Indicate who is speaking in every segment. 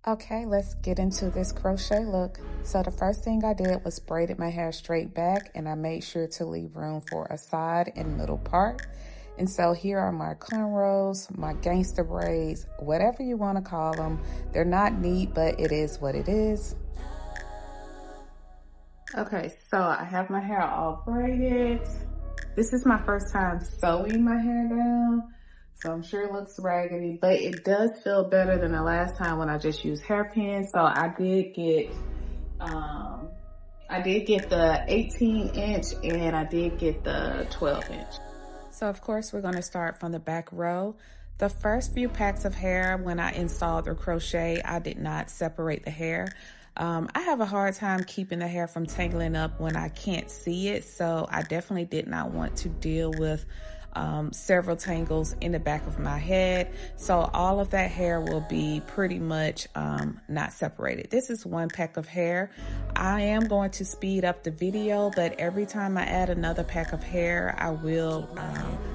Speaker 1: Okay, let's get into this crochet look. So the first thing I did was braided my hair straight back, and I made sure to leave room for a side and middle part. And so here are my cornrows, my gangster braids, whatever you want to call them. They're not neat, but it is what it is. Okay, so I have my hair all braided. This is my first time sewing my hair down, so I'm sure it looks raggedy, but it does feel better than the last time when I just used hairpins. So I did get the 18-inch and I did get the 12-inch. So of course we're going to start from the back row. The first few packs of hair, when I installed the crochet, I did not separate the hair. I have a hard time keeping the hair from tangling up when I can't see it, so I definitely did not want to deal with several tangles in the back of my head. So all of that hair will be pretty much not separated. This is one pack of hair. I am going to speed up the video, but every time I add another pack of hair, I will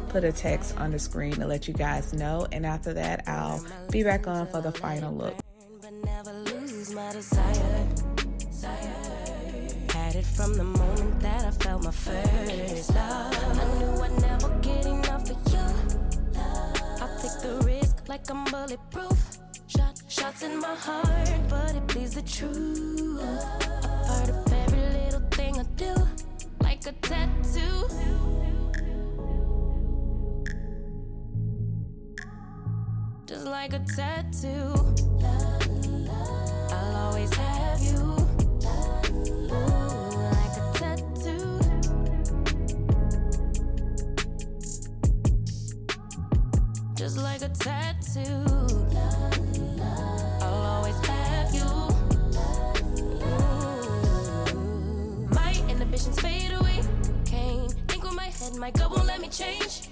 Speaker 1: put a text on the screen to let you guys know. And after that, I'll be back on for the final look.
Speaker 2: My desire, had it from the moment that I felt my first love. I knew I'd never get enough of you. I'll take the risk like I'm bulletproof. Shots in my heart, but it bleeds the truth. A part of every little thing I do, like a tattoo. Just like a tattoo. I'll always have you. Ooh, like a tattoo. Just like a tattoo. I'll always have you. Ooh. My inhibitions fade away. Can't think with my head, my gut won't let me change.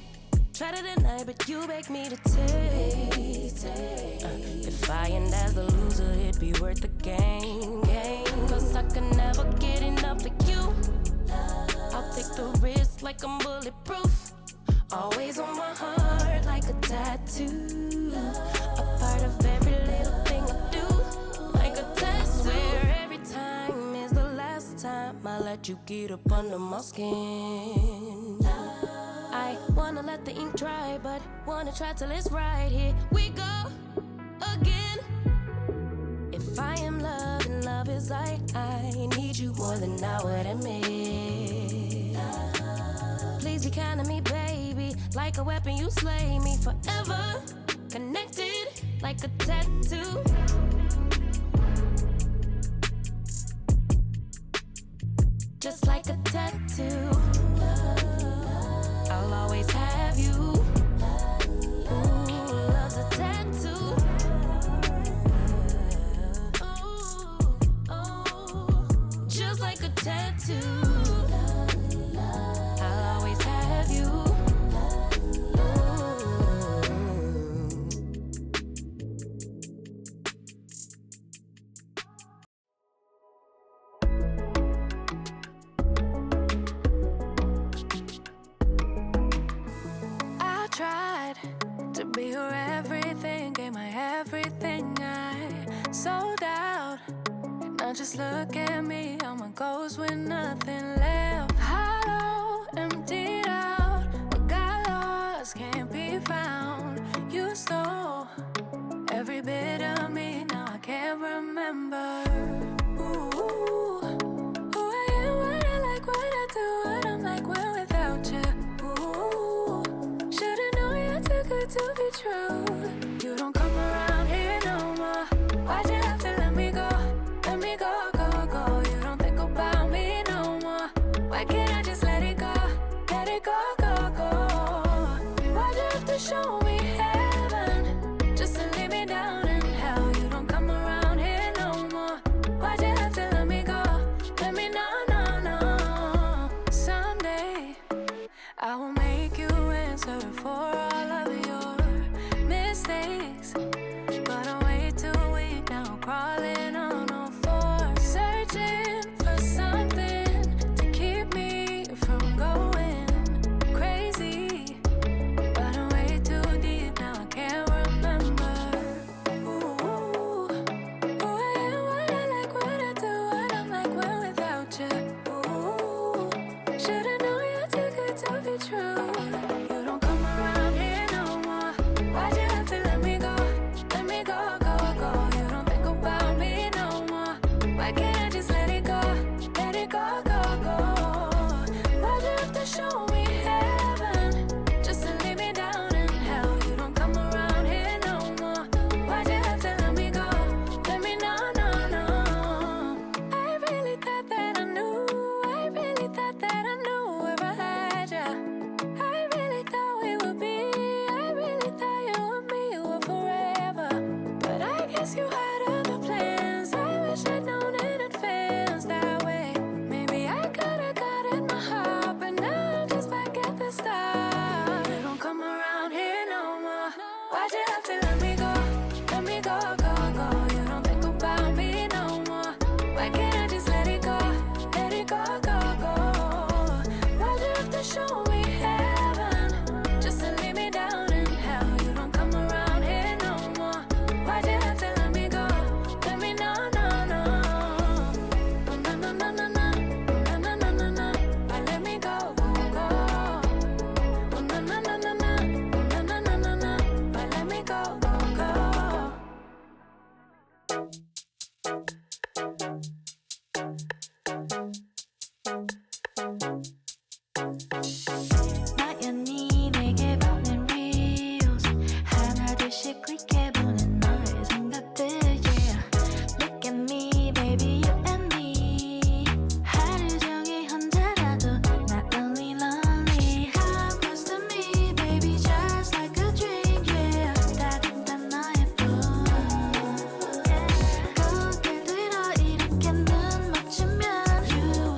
Speaker 2: Try to deny, but you beg me to taste. If I end as the loser, it'd be worth the game. Cause I can never get enough of you. I'll take the risk like I'm bulletproof. Always on my heart like a tattoo. A part of every little thing I do, like a tattoo. Swear every time is the last time I let you get up under my skin. I wanna let the ink dry, but wanna try till it's right. Here we go again. If I am love and love is I need you more than I would admit. Please be kind to me, baby. Like a weapon, you slay me forever. Connected like a tattoo. Just like a tattoo. I'll always have you. Ooh, love's a tattoo. Ooh, just like a tattoo. I'll always have you. To be your everything, gave my everything, I sold out. Now just look at me, I'm a ghost with nothing left. Hollow, emptied out, what got lost can't be found. You stole every bit of me, now I can't remember. Ooh, who I am, what I like, what I do, what I'm like when without you. To be true, you don't come around here no more. Why'd you have to let me go? Let me go, go, go. You don't think about me no more. Why can't I just let it go? Let it go, go, go. Why'd you have to show me heaven just to leave me down in hell? You don't come around here no more. 나연히 내게 보낸 reels 하나 둘씩 클릭해보는 너의 생각들 yeah. Look at me baby you and me 하루 종일 혼자라도 not only lonely Come close to me baby just like a dream yeah. 따뜻한 너의 품 거울 들어 이렇게 눈 맞추면 You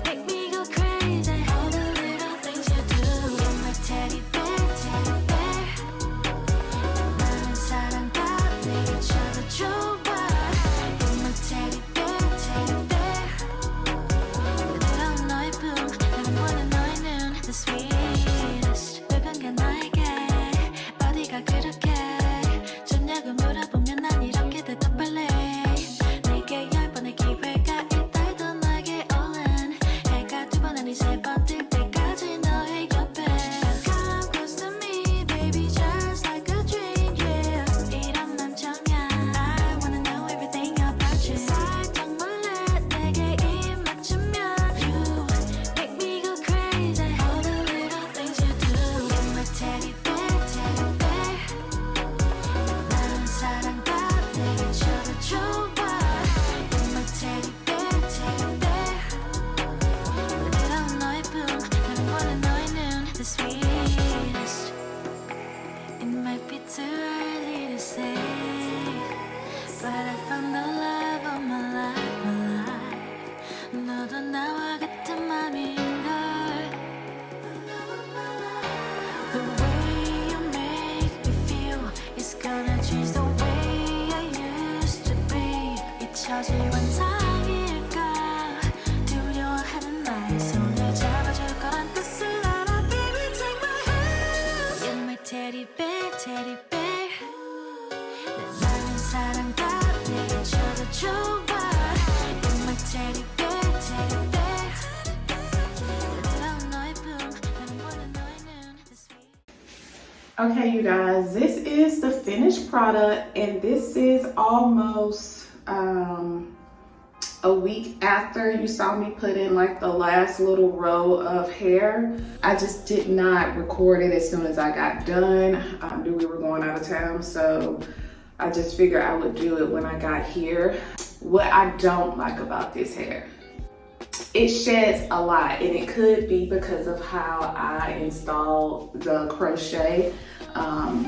Speaker 2: make me go crazy all the little things you do You're my teddy bear, teddy bear 나는 사랑과 내게 줘도 좋아 You're my teddy bear, teddy bear 부드러운 너의 품 나는 원해 너의 눈 The sweetest 누군가 나에게 어디가 그렇게 좋냐고 물어보면 난 이렇게 대답할래 내게 10번의 기회가 있다도 나에게 올른 해가 2번 아니 3번 뜰 때까지 너의 옆에 Come close to me baby just like a dream yeah 이런 맘정이야 I wanna know everything about you 살짝 몰래 내게 입 맞추면 You make me go crazy all the little things you do You're my teddy bear, teddy bear 나는 사랑과 내게 줘도 좋아 You're my teddy bear, teddy bear 부드러운 너의 품 나는 원해 너의 눈 The sweetest It might be too early to say But I found the love of my life, my life 너도 나와 같은 맘인걸 The way you make me feel is gonna change the way I used to be 잊혀질 환상일까 두려워하는 나의 손을 잡아줄 거란 뜻을 알아 Baby take my hand You're my teddy bear, teddy bear 나는 사랑과 내게 줘도 좋아 You're my teddy bear, teddy bear 부드러운 너의 품 나는 원해 너의 눈 The sweet
Speaker 1: Okay, you guys, this is the finished product, and this is almost a week after you saw me put in like the last little row of hair. I just did not record it as soon as I got done. I knew we were going out of town, so I just figured I would do it when I got here. What I don't like about this hair, it sheds a lot, and it could be because of how I installed the crochet.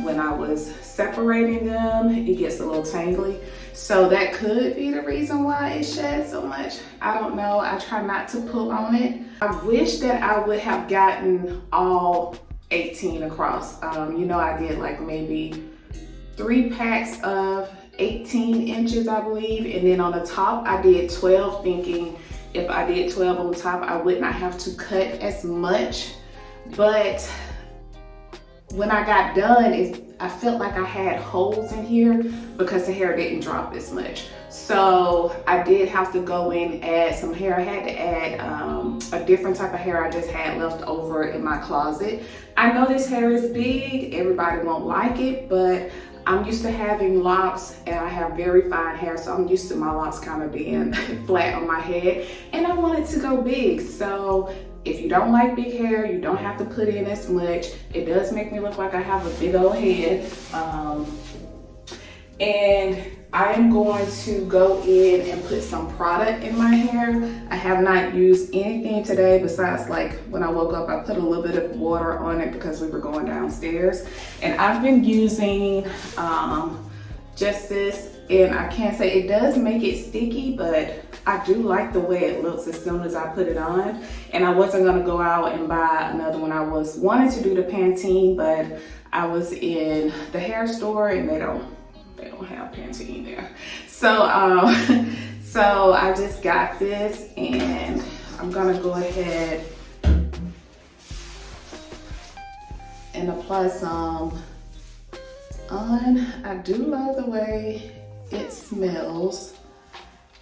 Speaker 1: When I was separating them, it gets a little tangly. So that could be the reason why it sheds so much. I don't know. I try not to pull on it. I wish that I would have gotten all 18 across. You know, I did like maybe 3 packs of 18 inches, I believe. And then on the top, I did 12, thinking if I did 12 on top, I would not have to cut as much. But when I got done, I felt like I had holes in here because the hair didn't drop as much. So I did have to go in and add some hair. I had to add a different type of hair I just had left over in my closet. I know this hair is big, everybody won't like it, but I'm used to having locks and I have very fine hair, so I'm used to my locks kind of being flat on my head, and I want it to go big. So if you don't like big hair, you don't have to put in as much. It does make me look like I have a big old head. And I am going to go in and put some product in my hair. I have not used anything today besides, like, when I woke up, I put a little bit of water on it because we were going downstairs. And I've been using just this, and I can't say it does make it sticky, but I do like the way it looks as soon as I put it on. And I wasn't gonna go out and buy another one. I was wanting to do the Pantene, but I was in the hair store and they don't have Pantene there. So so I just got this, and I'm gonna go ahead and apply some on. I do love the way it smells,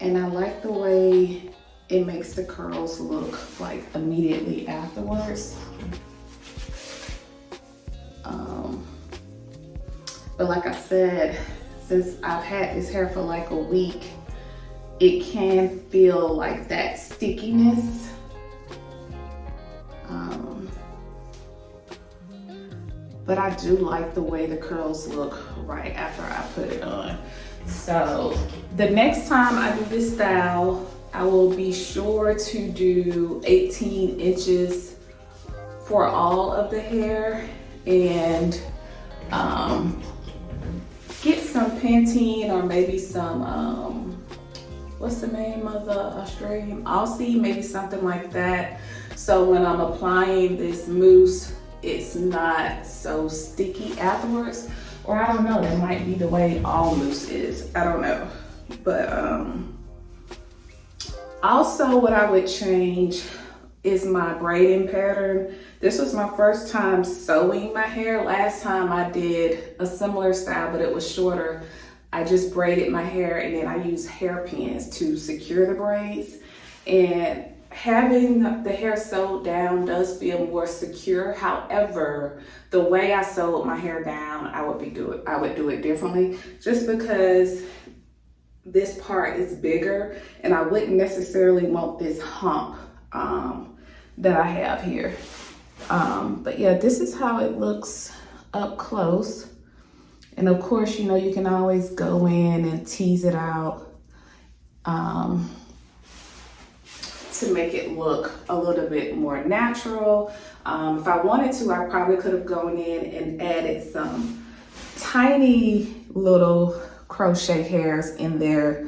Speaker 1: and I like the way it makes the curls look like immediately afterwards. But like I said, since I've had this hair for like a week, it can feel like that stickiness. But I do like the way the curls look right after I put it on. So the next time I do this style, I will be sure to do 18 inches for all of the hair, and get some Pantene or maybe some, what's the name of the Australian? Aussie, maybe something like that. So when I'm applying this mousse, it's not so sticky afterwards. Or I don't know, that might be the way all mousse is. I don't know. But also what I would change is my braiding pattern. This was my first time sewing my hair. Last time I did a similar style, but it was shorter. I just braided my hair and then I used hairpins to secure the braids. And having the hair sewed down does feel more secure. However, the way I sewed my hair down, I would do it differently, just because this part is bigger and I wouldn't necessarily want this hump that I have here. But yeah, this is how it looks up close. And of course, you know, you can always go in and tease it out to make it look a little bit more natural. If I wanted to, I probably could have gone in and added some tiny little crochet hairs in there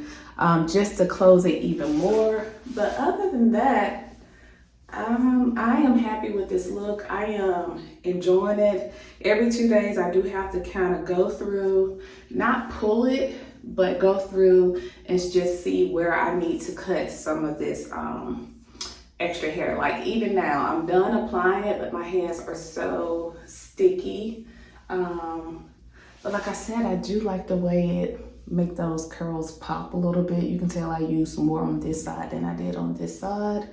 Speaker 1: just to close it even more. But other than that, I am happy with this look. I am enjoying it. Every 2 days I do have to kind of go through, not pull it, but go through and just see where I need to cut some of this extra hair. Like even now, I'm done applying it, but my hands are so sticky. But like I said, I do like the way it make those curls pop a little bit. You can tell I used more on this side than I did on this side.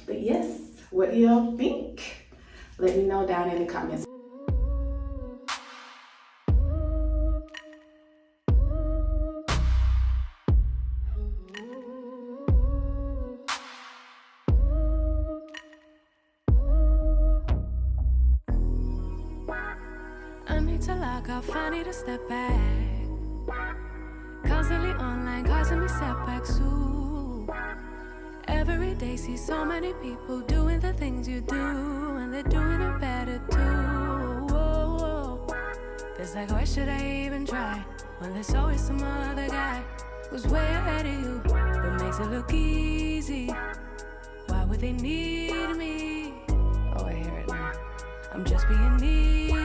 Speaker 1: But yes, what do y'all think? Let me know down in the comments.
Speaker 2: I need to lock off, I need to step back. Constantly online, causing me setbacks too. Every day see so many people doing the things you do, and they're doing it better too. Whoa. It's like, why should I even try when there's always some other guy who's way ahead of you, but makes it look easy? Why would they need me? Oh, I hear it now. I'm just being needy.